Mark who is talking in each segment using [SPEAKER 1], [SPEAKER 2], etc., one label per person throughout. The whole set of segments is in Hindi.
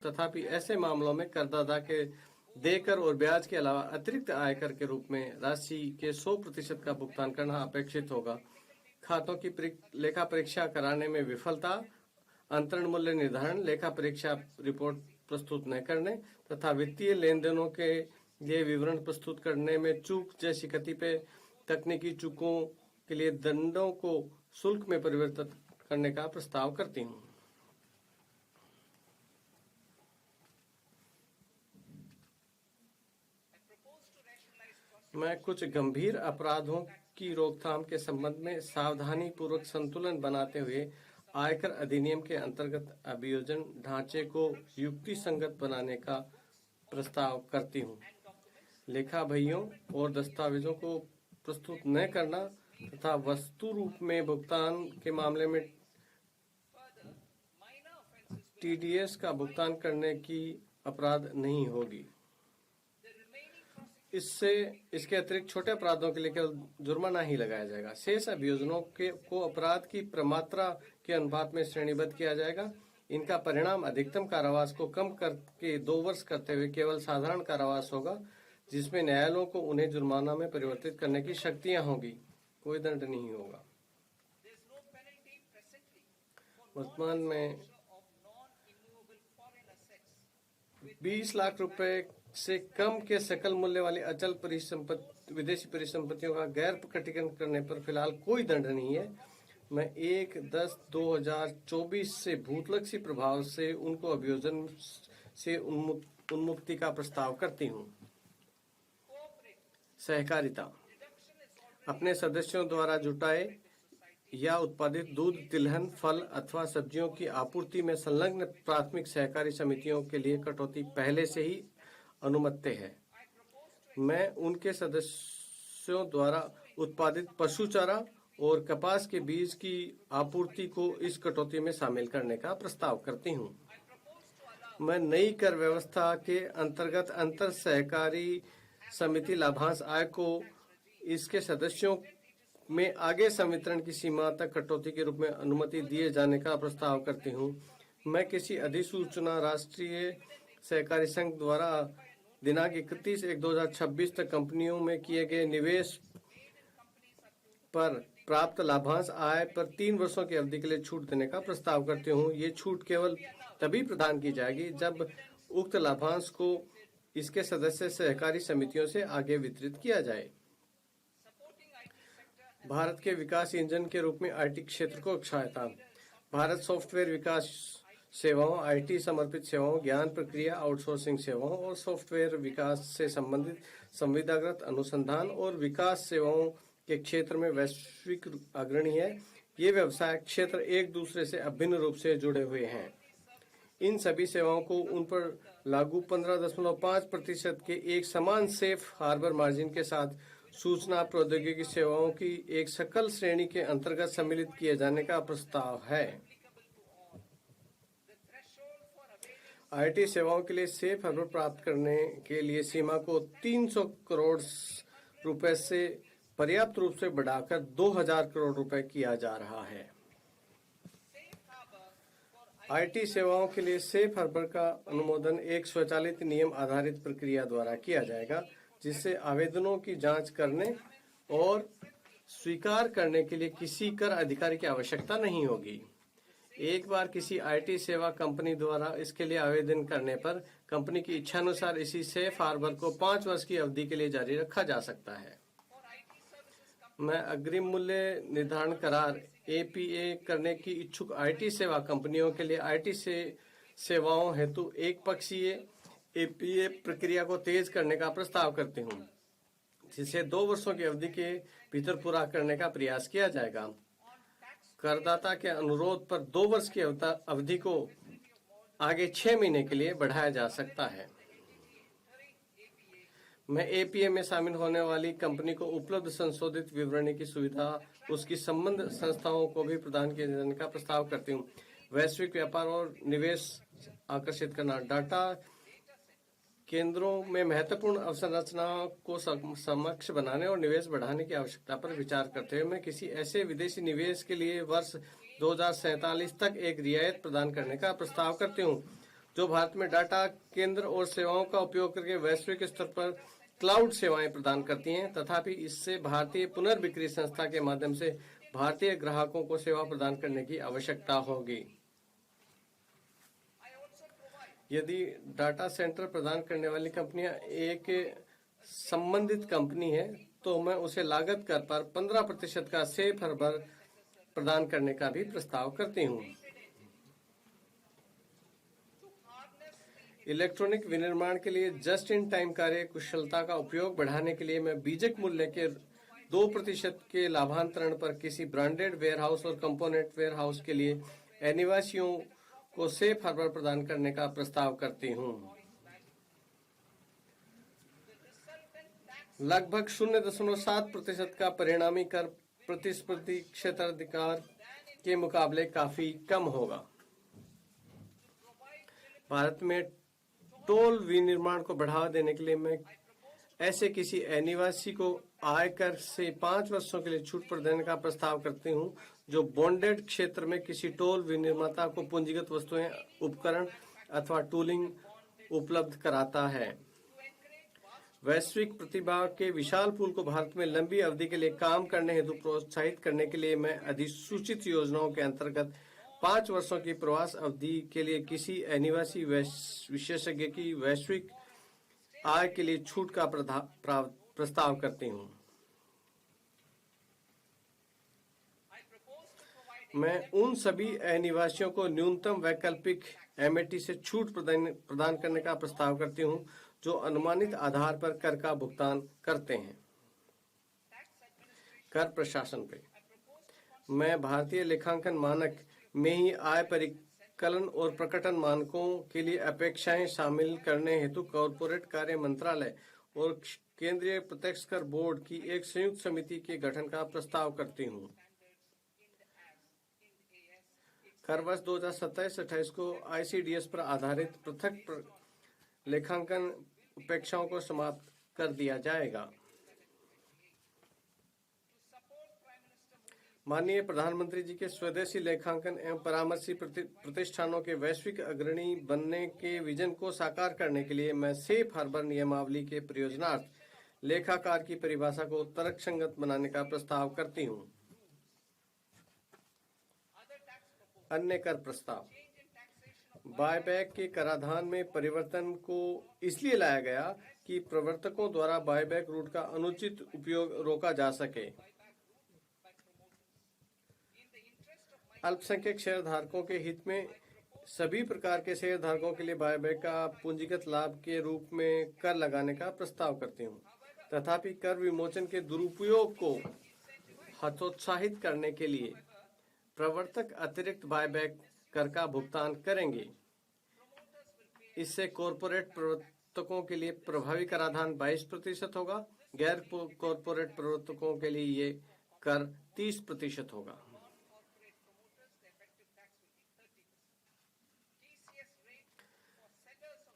[SPEAKER 1] तथापि ऐसे मामलों में करदाता के देकर और ब्याज के अलावा अतिरिक्त आयकर के रूप में राशि के 100% का भुगतान करना अपेक्षित होगा। खातों की लेखा परीक्षा कराने में विफलता, अंतरण मूल्य निर्धारण, लेखा परीक्षा रिपोर्ट प्रस्तुत न करने तथा वित्तीय लेन देनों के लिए विवरण प्रस्तुत करने में चूक जैसी कतिपय तकनीकी चूकों के लिए दंडों को शुल्क में परिवर्तित करने का प्रस्ताव करती हूँ। मैं कुछ गंभीर अपराधों की रोकथाम के संबंध में सावधानी पूर्वक संतुलन बनाते हुए आयकर अधिनियम के अंतर्गत अभियोजन ढांचे को युक्ति संगत बनाने का प्रस्ताव करती हूँ। लेखा बहियों और दस्तावेजों को प्रस्तुत न करना तथा वस्तु रूप में भुगतान के मामले में टीडीएस का भुगतान करने की अपराध नहीं होगी। इसके अतिरिक्त छोटे अपराधों के लिए केवल जुर्माना ही लगाया जाएगा। शेष अभियोजनों को अपराध की प्रमात्रा के अनुपात में श्रेणीबद्ध किया जाएगा। इनका परिणाम अधिकतम कारावास को कम करके 2 वर्ष करते हुए केवल साधारण कारावास होगा, जिसमें न्यायालयों को उन्हें जुर्माना में परिवर्तित करने की शक्तियां होगी। कोई दंड नहीं होगा। वर्तमान में 20 लाख रुपए से कम के सकल मूल्य वाली अचल विदेशी परिसंपत्तियों का गैर प्रकटीकरण करने पर फिलहाल कोई दंड नहीं है। मैं 1/10/2024 से भूतलक्षी प्रभाव से उनको अभियोजन से उन्मुक्ति का प्रस्ताव करती हूँ। सहकारिता अपने सदस्यों द्वारा जुटाए या उत्पादित दूध, तिलहन, फल अथवा सब्जियों की आपूर्ति में संलग्न प्राथमिक सहकारी समितियों के लिए कटौती पहले से ही अनुमत्य है। मैं उनके सदस्यों द्वारा उत्पादित पशु चारा और कपास के बीज की आपूर्ति को इस कटौती में शामिल करने का प्रस्ताव करती हूँ। मैं नई कर व्यवस्था के अंतर्गत अंतर सहकारी समिति लाभांश आय को इसके सदस्यों में आगे संवितरण की सीमा तक कटौती के रूप में अनुमति दिए जाने का प्रस्ताव करती हूँ। मैं किसी अधिसूचना राष्ट्रीय सहकारी संघ द्वारा दिनांक 31/1/2026 तक कंपनियों में किए गए निवेश पर प्राप्त लाभांश आय पर 3 वर्षों की अवधि के लिए छूट देने का प्रस्ताव करती हूँ। ये छूट केवल तभी प्रदान की जाएगी जब उक्त लाभांश को इसके सदस्य सहकारी समितियों से आगे वितरित किया जाए। भारत के विकास इंजन के रूप में आईटी क्षेत्र को सहायता। भारत सॉफ्टवेयर विकास सेवाओं, आईटी समर्पित सेवाओं, ज्ञान प्रक्रिया आउटसोर्सिंग सेवाओं और सॉफ्टवेयर विकास से संबंधित संविदागत अनुसंधान और विकास सेवाओं के क्षेत्र में वैश्विक अग्रणी है। ये व्यवसाय क्षेत्र एक दूसरे से अभिन्न रूप से जुड़े हुए हैं। इन सभी सेवाओं को उन पर लागू 15.5% के एक समान सेफ हार्बर मार्जिन के साथ सूचना प्रौद्योगिकी सेवाओं की एक सकल श्रेणी के अंतर्गत सम्मिलित किए जाने का प्रस्ताव है। आईटी सेवाओं के लिए सेफ हार्बर प्राप्त करने के लिए सीमा को 300 करोड़ रुपए से पर्याप्त रूप से बढ़ाकर 2000 करोड़ रुपए किया जा रहा है। आईटी सेवाओं के लिए सेफ हार्बर का अनुमोदन एक स्वचालित नियम आधारित प्रक्रिया द्वारा किया जाएगा, जिससे आवेदनों की जांच करने और स्वीकार करने के लिए किसी कर अधिकारी की आवश्यकता नहीं होगी। एक बार किसी आईटी सेवा कंपनी द्वारा इसके लिए आवेदन करने पर कंपनी की इच्छानुसार इसी सेफ हार्बर को 5 वर्ष की अवधि के लिए जारी रखा जा सकता है। मैं अग्रिम मूल्य निर्धारण करार एपीए करने की इच्छुक आईटी सेवा कंपनियों के लिए आईटी सेवाओं हेतु एक पक्षीय एपीए प्रक्रिया को तेज करने का प्रस्ताव करती हूँ, जिसे 2 वर्षों की अवधि के भीतर पूरा करने का प्रयास किया जाएगा। करदाता के अनुरोध पर 2 वर्ष की अवधि को आगे 6 महीने के लिए बढ़ाया जा सकता है। मैं एपीए में शामिल होने वाली कंपनी को उपलब्ध संशोधित विवरणी की सुविधा उसकी संबंध संस्थाओं को भी प्रदान किए जाने का प्रस्ताव करती हूँ। वैश्विक व्यापार और निवेश आकर्षित करना। डाटा केंद्रों में महत्वपूर्ण अवसंरचना को समक्ष बनाने और निवेश बढ़ाने की आवश्यकता पर विचार करते हुए मैं किसी ऐसे विदेशी निवेश के लिए वर्ष 2047 तक एक रियायत प्रदान करने का प्रस्ताव करती हूँ। जो भारत में डाटा केंद्र और सेवाओं का उपयोग करके वैश्विक स्तर पर क्लाउड सेवाएं प्रदान करती हैं। तथापि इससे भारतीय पुनर्बिक्री संस्था के माध्यम से भारतीय ग्राहकों को सेवा प्रदान करने की आवश्यकता होगी। यदि डाटा सेंटर प्रदान करने वाली कंपनियां एक संबंधित कंपनी है तो मैं उसे लागत कर पर 15% का सेफ हार्बर प्रदान करने का भी प्रस्ताव करती हूँ। इलेक्ट्रॉनिक विनिर्माण के लिए जस्ट इन टाइम कार्य कुशलता का उपयोग बढ़ाने के लिए मैं बीजक मूल्य के 2% के लाभांतरण पर किसी ब्रांडेड वेयरहाउस और कंपोनेंट वेयरहाउस के लिए अनिवासियों को सेफ हार्बर प्रदान करने का प्रस्ताव करती हूँ। लगभग 0.7% का परिणामी कर प्रतिस्पर्धी क्षेत्राधिकार के मुकाबले काफी कम होगा। भारत में टोल विनिर्माण को बढ़ावा देने के लिए मैं ऐसे किसी अनिवासी को आयकर से 5 वर्षों के लिए छूट प्रदान का प्रस्ताव करती हूँ जो बॉन्डेड क्षेत्र में किसी टोल विनिर्माता को पूंजीगत वस्तुएं, उपकरण अथवा टूलिंग उपलब्ध कराता है। वैश्विक प्रतिभा के विशाल पूल को भारत में लंबी अवधि के लिए काम करने हेतु प्रोत्साहित करने के लिए मैं अधिसूचित योजनाओं के अंतर्गत 5 वर्षों की प्रवास अवधि के लिए किसी अनिवासी विशेषज्ञ की वैश्विक आय के लिए छूट का प्रस्ताव करती हूँ। मैं उन सभी अनिवासियों को न्यूनतम वैकल्पिक एमएटी से छूट प्रदान करने का प्रस्ताव करती हूँ जो अनुमानित आधार पर कर का भुगतान करते हैं। कर प्रशासन पे मैं भारतीय लेखांकन मानक में ही आय परिकलन और प्रकटन मानकों के लिए अपेक्षाएं शामिल करने हेतु कॉर्पोरेट कार्य मंत्रालय और केंद्रीय प्रत्यक्ष कर बोर्ड की एक संयुक्त समिति के गठन का प्रस्ताव करती हूँ। कर वर्ष 2027-28 को आईसीडीएस पर आधारित पृथक लेखांकन अपेक्षाओं को समाप्त कर दिया जाएगा। माननीय प्रधानमंत्री जी के स्वदेशी लेखांकन एवं परामर्शी प्रतिष्ठानों के वैश्विक अग्रणी बनने के विजन को साकार करने के लिए मैं सेफ हार्बर नियमावली के प्रयोजनार्थ लेखाकार की परिभाषा को तर्कसंगत बनाने का प्रस्ताव करती हूँ। अन्य कर प्रस्ताव बायबैक के कराधान में परिवर्तन को इसलिए लाया गया कि प्रवर्तकों द्वारा बायबैक रूट का अनुचित उपयोग रोका जा सके। अल्पसंख्यक शेयरधारकों के हित में सभी प्रकार के शेयरधारकों के लिए बायबैक का पूंजीगत लाभ के रूप में कर लगाने का प्रस्ताव करती हूँ। तथापि कर विमोचन के दुरुपयोग को हतोत्साहित करने के लिए प्रवर्तक अतिरिक्त बायबैक कर का भुगतान करेंगे। इससे कॉरपोरेट प्रवर्तकों के लिए प्रभावी कराधान 22% होगा। गैर कॉरपोरेट प्रवर्तकों के लिए ये कर 30% होगा।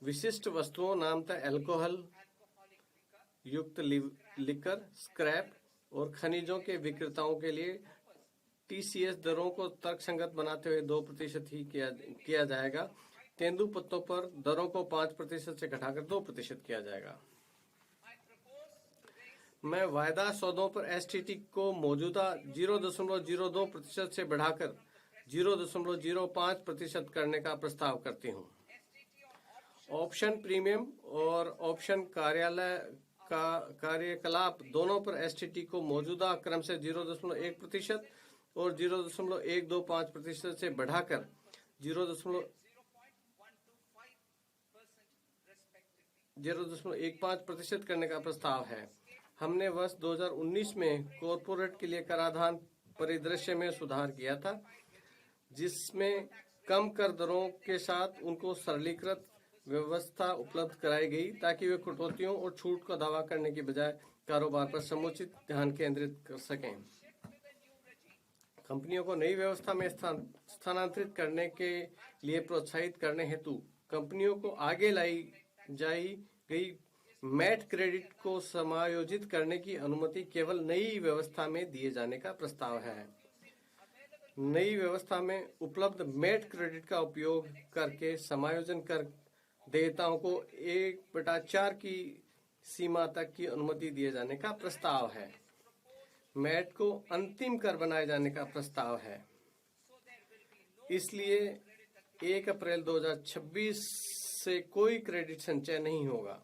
[SPEAKER 1] विशिष्ट वस्तुओं नामतः अल्कोहल युक्त लिकर, स्क्रैप और खनिजों के विक्रेताओं के लिए टीसीएस दरों को तर्कसंगत बनाते हुए 2% ही किया जाएगा। तेंदुपत्तों पर दरों को 5% से घटाकर 2% किया जाएगा। मैं वायदा सौदों पर एसटीटी को मौजूदा 0.02% से बढ़ाकर 0.05% करने का प्रस्ताव करती हूँ। ऑप्शन प्रीमियम और ऑप्शन कार्यकलाप दोनों पर एसटीटी को मौजूदा क्रम से 0.1% और 0.125% से बढ़ाकर 0.15% करने का प्रस्ताव है। हमने वर्ष 2019 में कॉरपोरेट के लिए कराधान परिदृश्य में सुधार किया था, जिसमें कम कर दरों के साथ उनको सरलीकृत व्यवस्था उपलब्ध कराई गई ताकि वे कटौतियों और छूट का दावा करने की बजाय कारोबार पर समुचित ध्यान केंद्रित कर सकें। कंपनियों को नई व्यवस्था में स्थानांतरित करने के लिए प्रोत्साहित करने हेतु कंपनियों को आगे लाई जाई गई मैट क्रेडिट को समायोजित करने की अनुमति केवल नई व्यवस्था में दिए जाने का प्रस्ताव है। नई व्यवस्था में उपलब्ध मेट क्रेडिट का उपयोग करके समायोजन कर देयताओं को 1/4 की सीमा तक की अनुमति दिए जाने का प्रस्ताव है। मैट को अंतिम कर बनाए जाने का प्रस्ताव है, इसलिए 1 अप्रैल 2026 से कोई क्रेडिट संचय नहीं होगा।